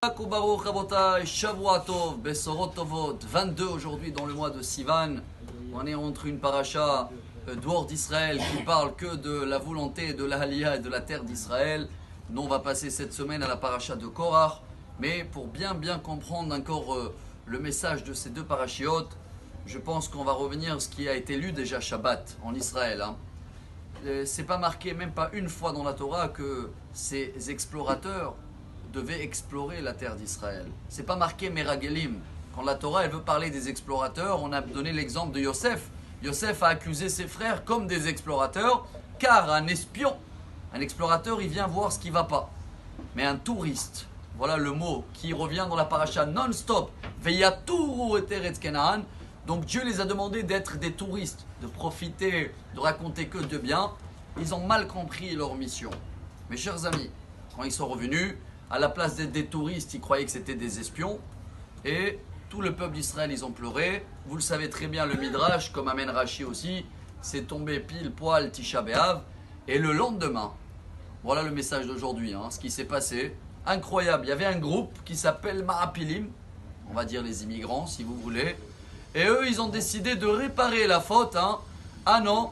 Baruch Rabotai, Shavua Tov, Besorot Tovot, 22 aujourd'hui dans le mois de Sivan. On est entre une paracha d'Or d'Israël qui parle que de la volonté de la Aliyah et de la terre d'Israël. Nous on va passer cette semaine à la paracha de Korach. Mais pour bien comprendre encore le message de ces deux parachiotes, je pense qu'on va revenir à ce qui a été lu déjà Shabbat en Israël. C'est pas marqué même pas une fois dans la Torah que ces explorateurs devaient explorer la terre d'Israël. C'est pas marqué Meragelim. Quand la Torah elle veut parler des explorateurs, on a donné l'exemple de Yosef. Yosef a accusé ses frères comme des explorateurs, car un espion, un explorateur, il vient voir ce qui va pas. Mais un touriste, voilà le mot qui revient dans la paracha non-stop, Veyaturu et Eretz Kenaan. Donc Dieu les a demandé d'être des touristes, de profiter, de raconter que de bien. Ils ont mal compris leur mission. Mes chers amis, quand ils sont revenus, à la place d'être des touristes, ils croyaient que c'était des espions. Et tout le peuple d'Israël, ils ont pleuré. Vous le savez très bien, le Midrash, comme amène Rashi aussi, c'est tombé pile poil Tisha B'Av. Et le lendemain, voilà le message d'aujourd'hui, ce qui s'est passé. Incroyable, il y avait un groupe qui s'appelle Ma'apilim, on va dire les immigrants si vous voulez. Et eux, ils ont décidé de réparer la faute. Ah non,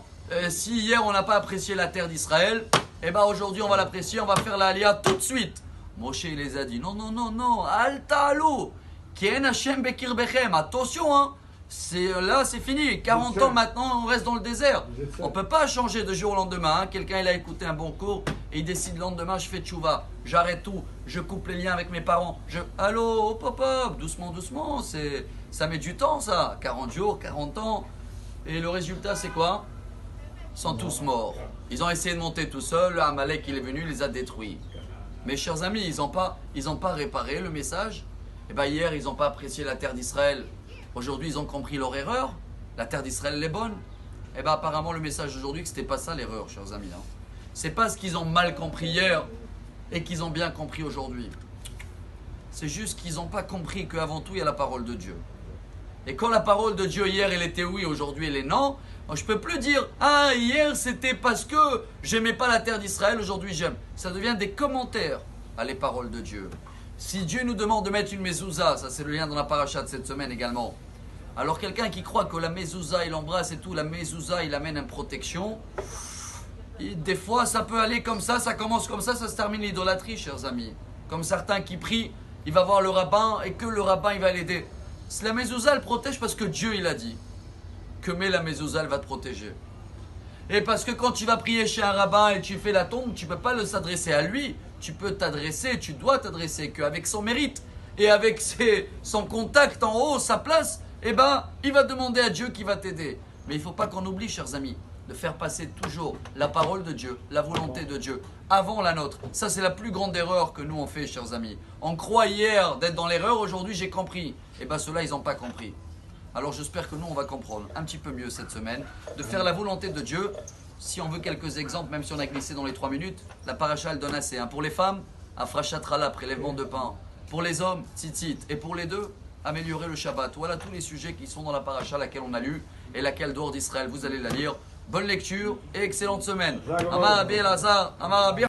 si hier on n'a pas apprécié la terre d'Israël, eh ben aujourd'hui on va l'apprécier, on va faire la Aliyah tout de suite. Moshe il les a dit non, Alta alou, Kien Hashem Bekir Bechem, attention, là c'est fini, 40 ans maintenant on reste dans le désert. On ne peut pas changer de jour au lendemain. Quelqu'un il a écouté un bon cours et il décide le lendemain je fais tchouva, j'arrête tout, je coupe les liens avec mes parents. Allô, hop, doucement, ça met du temps ça, 40 jours, 40 ans. Et le résultat c'est quoi? Ils sont tous morts. Ils ont essayé de monter tout seuls, Amalek il est venu, il les a détruits. Mes chers amis, ils n'ont pas réparé le message. Et bien hier, ils n'ont pas apprécié la terre d'Israël. Aujourd'hui, ils ont compris leur erreur. La terre d'Israël est bonne. Et bien apparemment, le message d'aujourd'hui, que ce n'était pas ça l'erreur, chers amis. C'est pas ce qu'ils ont mal compris hier et qu'ils ont bien compris aujourd'hui. C'est juste qu'ils n'ont pas compris qu'avant tout, il y a la parole de Dieu. Et quand la parole de Dieu hier, elle était oui, aujourd'hui, elle est non, je ne peux plus dire « Ah, hier, c'était parce que j'aimais pas la terre d'Israël, aujourd'hui j'aime. » Ça devient des commentaires à les paroles de Dieu. Si Dieu nous demande de mettre une mezouza, ça c'est le lien dans la paracha de cette semaine également. Alors quelqu'un qui croit que la mezouza, il embrasse et tout, la mezouza, il amène une protection. Des fois, ça peut aller comme ça commence comme ça se termine l'idolâtrie, chers amis. Comme certains qui prient, il va voir le rabbin et que le rabbin, il va l'aider. La mezouza, elle protège parce que Dieu, il a dit que mais la mezouza, elle va te protéger. Et parce que quand tu vas prier chez un rabbin et tu fais la tombe, tu ne peux pas s'adresser à lui. Tu dois t'adresser qu'avec son mérite et avec son contact en haut, sa place, il va demander à Dieu qui va t'aider. Mais il ne faut pas qu'on oublie, chers amis, de faire passer toujours la parole de Dieu, la volonté de Dieu, avant la nôtre. Ça, c'est la plus grande erreur que nous on fait, chers amis. On croit hier d'être dans l'erreur, aujourd'hui j'ai compris. Et ceux-là, ils n'ont pas compris. Alors j'espère que nous, on va comprendre un petit peu mieux cette semaine, de faire la volonté de Dieu. Si on veut quelques exemples, même si on a glissé dans les 3 minutes, la paracha, elle donne assez. Pour les femmes, afrachatrala, prélèvement de pain. Pour les hommes, tzitzit. Et pour les deux, améliorer le Shabbat. Voilà tous les sujets qui sont dans la paracha, laquelle on a lu, et laquelle d'Or d'Israël, vous allez la lire. Bonne lecture et excellente semaine. Amar Rabbi Elazar, Amar Rabbi